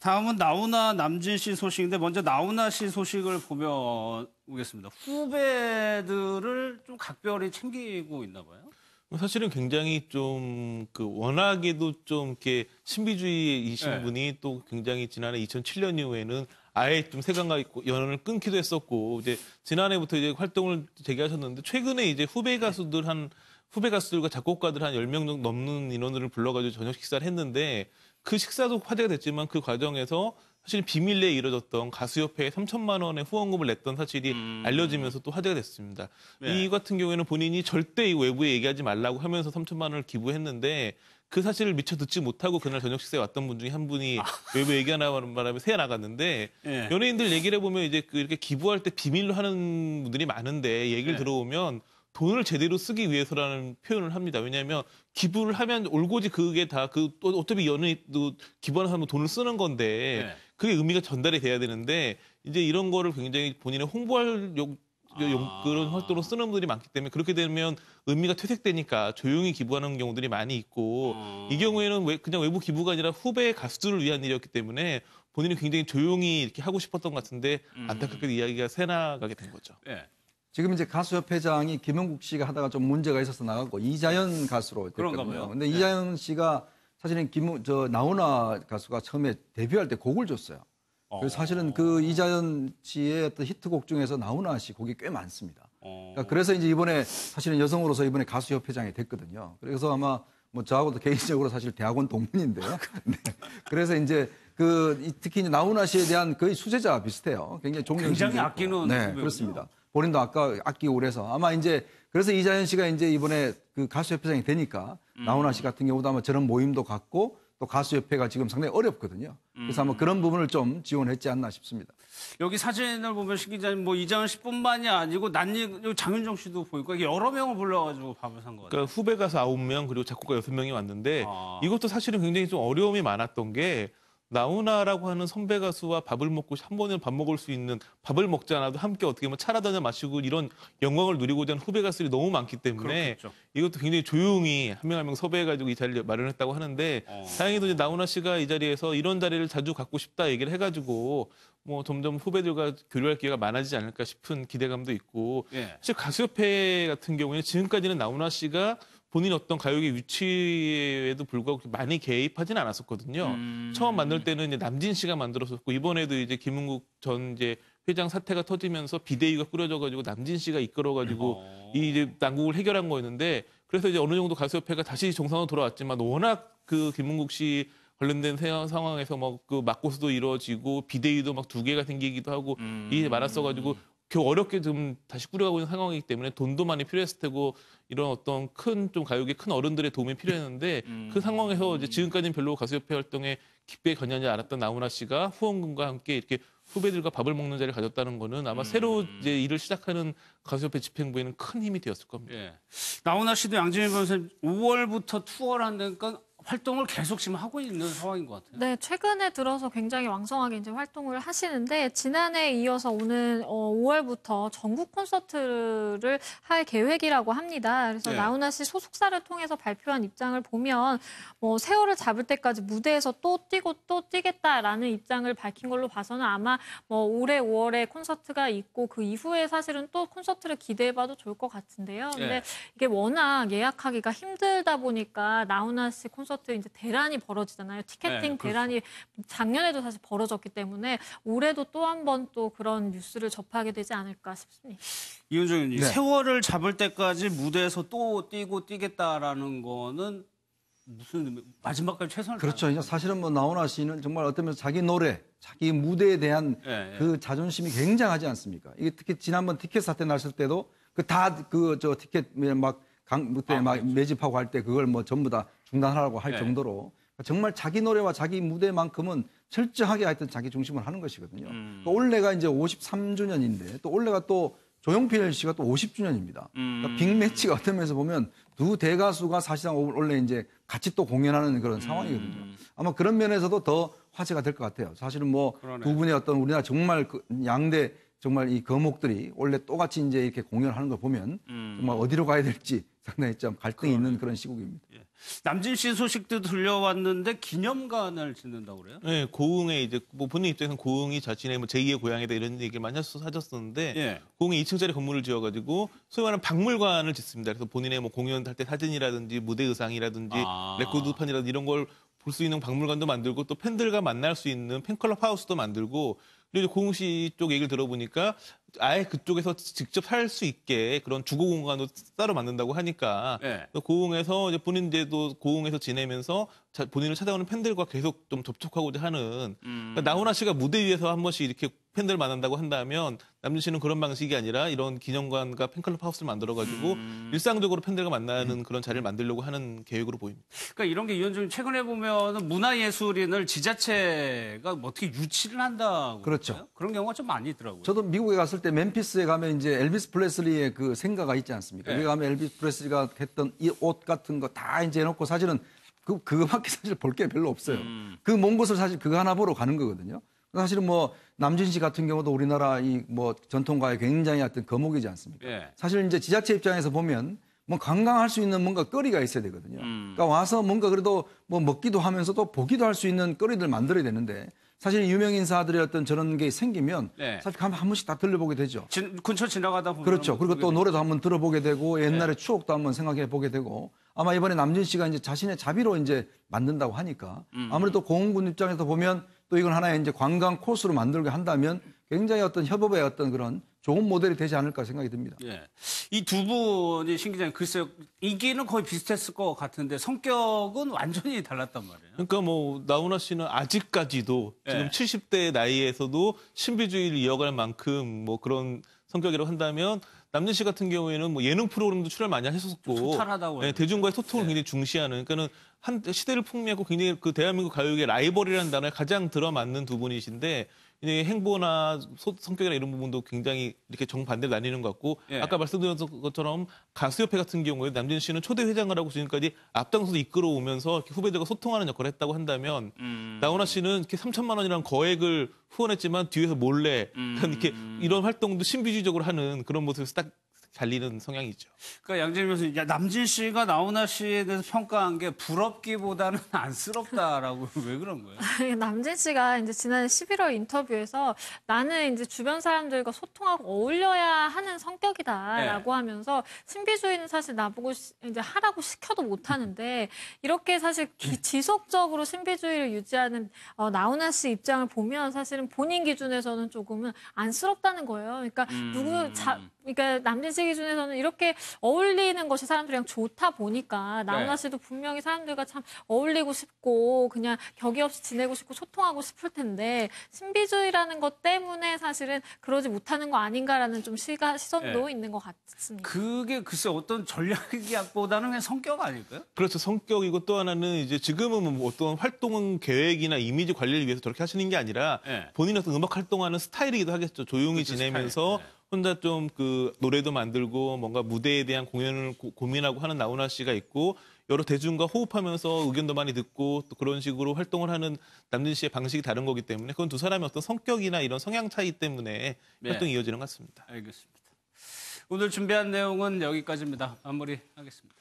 다음은 나훈아 남진 씨 소식인데 먼저 나훈아 씨 소식을 보겠습니다. 후배들을 좀 각별히 챙기고 있나 봐요. 사실은 굉장히 좀 워낙에도 좀 이렇게 신비주의이신 네. 분이 또 굉장히 지난해 2007년 이후에는 아예 좀 세간과 연을 끊기도 했었고 이제 지난해부터 이제 활동을 재개하셨는데 최근에 이제 후배 가수들과 작곡가들 한 10명 정도 넘는 인원들을 불러가지고 저녁 식사를 했는데 그 식사도 화제가 됐지만 그 과정에서 사실 비밀리에 이뤄졌던 가수협회에 3천만 원의 후원금을 냈던 사실이 알려지면서 또 화제가 됐습니다. 네. 이 같은 경우에는 본인이 절대 이 외부에 얘기하지 말라고 하면서 3천만 원을 기부했는데 그 사실을 미처 듣지 못하고 그날 저녁 식사에 왔던 분 중에 한 분이 외부에 얘기하는 바람에 새어 나갔는데 네. 연예인들 얘기를 해보면 이제 이렇게 기부할 때 비밀로 하는 분들이 많은데 얘기를 들어보면 돈을 제대로 쓰기 위해서라는 표현을 합니다. 왜냐하면 기부를 하면 올고지 그게 다 또 어차피 연예인도 기부하는 사람은 돈을 쓰는 건데 그게 의미가 전달이 돼야 되는데 이제 이런 거를 굉장히 본인의 홍보할 그런 활동으로 쓰는 분들이 많기 때문에 그렇게 되면 의미가 퇴색되니까 조용히 기부하는 경우들이 많이 있고 이 경우에는 그냥 외부 기부가 아니라 후배 가수들을 위한 일이었기 때문에 본인이 굉장히 조용히 이렇게 하고 싶었던 것 같은데 안타깝게 이야기가 새나가게 된 거죠. 네. 지금 이제 가수협회장이 김영국 씨가 하다가 좀 문제가 있어서 나가고 이자연 가수로 됐거든요. 근데 이자연 씨가 사실은 나훈아 가수가 처음에 데뷔할 때 곡을 줬어요. 그래서 사실은 그 이자연 씨의 어떤 히트곡 중에서 나훈아 씨 곡이 꽤 많습니다. 그러니까 그래서 이제 이번에 사실은 여성으로서 이번에 가수협회장이 됐거든요. 그래서 아마 뭐 저하고도 개인적으로 사실 대학원 동문인데요. 네. 그래서 이제 특히 이제 나훈아 씨에 대한 거의 수제자 비슷해요. 굉장히 아끼는. 네, 그렇습니다. 본인도 아끼고 그래서 아마 이제 그래서 이자연 씨가 이제 이번에 그 가수협회장이 되니까 나훈아 씨 같은 경우도 아마 저런 모임도 갖고 또 가수협회가 지금 상당히 어렵거든요. 그래서 아마 그런 부분을 좀 지원했지 않나 싶습니다. 여기 사진을 보면 신 기자님 뭐 이자연 씨뿐만이 아니고 장윤정 씨도 보이고 이게 여러 명을 불러가지고 밥을 산 것 같아요. 그러니까 후배 가수 9명 그리고 작곡가 6명이 왔는데 이것도 사실은 굉장히 좀 어려움이 많았던 게 나훈아라고 하는 선배 가수와 밥을 먹고 한 번에 밥 먹을 수 있는 밥을 먹지 않아도 함께 어떻게 보면 차라도 한잔 마시고 이런 영광을 누리고자 하는 후배 가수들이 너무 많기 때문에 그렇겠죠. 이것도 굉장히 조용히 한 명 한 명 섭외해가지고 이 자리를 마련했다고 하는데 다행히도 이제 나훈아 씨가 이 자리에서 이런 자리를 자주 갖고 싶다 얘기를 해가지고 뭐 점점 후배들과 교류할 기회가 많아지지 않을까 싶은 기대감도 있고 사실 가수협회 같은 경우에는 지금까지는 나훈아 씨가 본인 어떤 가요계 위치에도 불구하고 많이 개입하지는 않았었거든요. 처음 만들 때는 이제 남진 씨가 만들었었고 이번에도 이제 김은국 전 이제 회장 사태가 터지면서 비대위가 꾸려져가지고 남진 씨가 이끌어가지고 이 이제 난국을 해결한 거였는데 그래서 이제 어느 정도 가수협회가 다시 정상으로 돌아왔지만 워낙 그 김은국 씨 관련된 상황에서 맞고서도 이루어지고 비대위도 막 2개가 생기기도 하고 이게 많았어가지고 겨우 어렵게 좀 다시 꾸려가고 있는 상황이기 때문에 돈도 많이 필요했을 테고 이런 어떤 좀 가요계 큰 어른들의 도움이 필요했는데 그 상황에서 이제 지금까지는 별로 가수협회 활동에 깊게 관여하지 않았던 나훈아 씨가 후원금과 함께 이렇게 후배들과 밥을 먹는 자리를 가졌다는 거는 아마 새로 이제 일을 시작하는 가수협회 집행부에는 큰 힘이 되었을 겁니다. 나훈아 씨도 양지민 변호사님 5월부터 투어를 한다니까 활동을 계속 지금 하고 있는 상황인 것 같아요. 네, 최근에 들어서 굉장히 왕성하게 이제 활동을 하시는데 지난해에 이어서 오는 5월부터 전국 콘서트를 할 계획이라고 합니다. 그래서 나훈아 씨 소속사를 통해서 발표한 입장을 보면 뭐 세월을 잡을 때까지 무대에서 또 뛰고 또 뛰겠다라는 입장을 밝힌 걸로 봐서는 아마 뭐 올해 5월에 콘서트가 있고 그 이후에 사실은 또 콘서트를 기대해봐도 좋을 것 같은데요. 근데 이게 워낙 예약하기가 힘들다 보니까 나훈아 씨 콘서트 이제 대란이 벌어지잖아요. 티켓팅 대란이 작년에도 사실 벌어졌기 때문에 올해도 또 한 번 또 그런 뉴스를 접하게 되지 않을까 싶습니다. 이은정 의원님, 세월을 잡을 때까지 무대에서 또 뛰고 뛰겠다라는 거는 무슨 마지막까지 최선을 그렇죠. 사실은 뭐 나훈아 씨는 정말 어떤 면에서 자기 노래, 자기 무대에 대한 그 자존심이 굉장하지 않습니까? 이게 특히 지난번 티켓 사태 났을 때도 티켓 무대 매집하고 할 때 그걸 뭐 전부 다 중단하라고 할 정도로 정말 자기 노래와 자기 무대만큼은 철저하게 하여튼 자기 중심을 하는 것이거든요. 올해가 이제 53주년인데 또 올해가 또 조용필 씨가 또 50주년입니다. 그러니까 빅매치가 어떤 면에서 보면 두 대가수가 사실상 원래 이제 같이 또 공연하는 그런 상황이거든요. 아마 그런 면에서도 더 화제가 될 것 같아요. 사실은 뭐 두 분의 어떤 우리나라 정말 양대 정말 이 거목들이 원래 똑같이 이제 이렇게 공연하는 걸 보면 정말 어디로 가야 될지 상당히 좀 갈등이 있는 그런 시국입니다. 남진 씨 소식도 들려왔는데 기념관을 짓는다고 그래요? 네, 고흥에 이제 뭐 본인 입장에서는 고흥이 자신의 뭐 제2의 고향이다 이런 얘기를 많이 하셨었는데 예. 고흥에 2층짜리 건물을 지어가지고 소위 말하는 박물관을 짓습니다. 그래서 본인의 뭐 공연할 때 사진이라든지 무대 의상이라든지 레코드판이라든지 이런 걸 볼 수 있는 박물관도 만들고 또 팬들과 만날 수 있는 팬클럽 하우스도 만들고 그리고 고흥시 쪽 얘기를 들어보니까 아예 그쪽에서 직접 살 수 있게 그런 주거 공간도 따로 만든다고 하니까 네. 고흥에서 이제 본인들도 고흥에서 지내면서 본인을 찾아오는 팬들과 계속 좀 접촉하고자 하는 그러니까 나훈아 씨가 무대 위에서 한 번씩 이렇게 팬들 만난다고 한다면 남진 씨는 그런 방식이 아니라 이런 기념관과 팬클럽 하우스를 만들어가지고 일상적으로 팬들과 만나는 그런 자리를 만들려고 하는 계획으로 보입니다. 그러니까 이런 게 위원장님 최근에 보면은 문화예술인을 지자체가 뭐 어떻게 유치를 한다고 그렇죠. 그럴까요? 그런 경우가 좀 많이 있더라고요. 저도 미국에 갔을 때 멤피스에 가면 이제 엘비스 프레슬리의 그 생가가 있지 않습니까? 네. 거기 가면 엘비스 프레슬리가 했던 이 옷 같은 거 다 이제 해놓고 사실은 그거밖에 사실 볼 게 별로 없어요. 그 먼 곳을 사실 그거 하나 보러 가는 거거든요. 사실은 뭐 남진 씨 같은 경우도 우리나라 이 뭐 전통가에 굉장히 어떤 거목이지 않습니까? 예. 사실 이제 지자체 입장에서 보면 뭐 관광할 수 있는 뭔가 거리가 있어야 되거든요. 그러니까 와서 뭔가 그래도 뭐 먹기도 하면서도 보기도 할 수 있는 거리들 만들어야 되는데 사실 유명 인사들의 어떤 저런 게 생기면 네. 사실 가면 한 번씩 다 들려보게 되죠. 근처 지나가다 보면 그렇죠. 그리고 또 노래도 한번 들어보게 되고 옛날의 네. 추억도 한번 생각해 보게 되고 아마 이번에 남진 씨가 이제 자신의 자비로 이제 만든다고 하니까 아무래도 공군 입장에서 보면 또 이건 하나의 이제 관광 코스로 만들게 한다면 굉장히 어떤 협업의 어떤 그런 좋은 모델이 되지 않을까 생각이 듭니다. 예. 이 두 분이 신 기자님 글쎄요. 인기는 거의 비슷했을 것 같은데 성격은 완전히 달랐단 말이에요. 그러니까 뭐 나훈아 씨는 아직까지도 지금 네. 70대 나이에서도 신비주의를 이어갈 만큼 뭐 그런 성격이라고 한다면 남진 씨 같은 경우에는 뭐 예능 프로그램도 출연 많이 하셨었고 소탈하다고 네, 대중과의 소통을 굉장히 중시하는 그러니까는 한 시대를 풍미하고 굉장히 그 대한민국 가요계 라이벌이라는 단어에 가장 들어맞는 두 분이신데 이제 행보나 성격이나 이런 부분도 굉장히 이렇게 정반대로 나뉘는 것 같고 예. 아까 말씀드린 것처럼 가수협회 같은 경우에 남진 씨는 초대 회장을 하고 지금까지 앞장서서 이끌어오면서 이렇게 후배들과 소통하는 역할을 했다고 한다면 나훈아 씨는 이렇게 3천만 원이라는 거액을 후원했지만 뒤에서 몰래 이렇게 이런 활동도 신비주의적으로 하는 그런 모습에서 딱 갈리는 성향이 있죠. 그러니까 양재민 교수님, 남진 씨가 나훈아 씨에 대해서 평가한 게 부럽기보다는 안쓰럽다라고 왜 그런 거예요? 남진 씨가 이제 지난 11월 인터뷰에서 나는 이제 주변 사람들과 소통하고 어울려야 하는 성격이다라고 하면서 신비주의는 사실 나보고 이제 하라고 시켜도 못 하는데 이렇게 사실 지속적으로 신비주의를 유지하는 나훈아 씨 입장을 보면 사실은 본인 기준에서는 조금은 안쓰럽다는 거예요. 그러니까 그러니까 남진 씨 기준에서는 이렇게 어울리는 것이 사람들이랑 좋다 보니까 나훈아 씨도 분명히 사람들과 참 어울리고 싶고 그냥 격이 없이 지내고 싶고 소통하고 싶을 텐데 신비주의라는 것 때문에 사실은 그러지 못하는 거 아닌가라는 좀 시선도 있는 것 같습니다. 그게 글쎄 어떤 전략보다는 그냥 성격 아닐까요? 그렇죠. 성격이고 또 하나는 이제 지금은 뭐 어떤 활동 계획이나 이미지 관리를 위해서 저렇게 하시는 게 아니라 본인의 어떤 음악 활동하는 스타일이기도 하겠죠. 조용히 그렇죠, 지내면서 스타일. 혼자 좀 그 노래도 만들고 뭔가 무대에 대한 공연을 고민하고 하는 나훈아 씨가 있고 여러 대중과 호흡하면서 의견도 많이 듣고 또 그런 식으로 활동을 하는 남진 씨의 방식이 다른 거기 때문에 그건 두 사람의 어떤 성격이나 이런 성향 차이 때문에 활동이 이어지는 것 같습니다. 알겠습니다. 오늘 준비한 내용은 여기까지입니다. 마무리하겠습니다.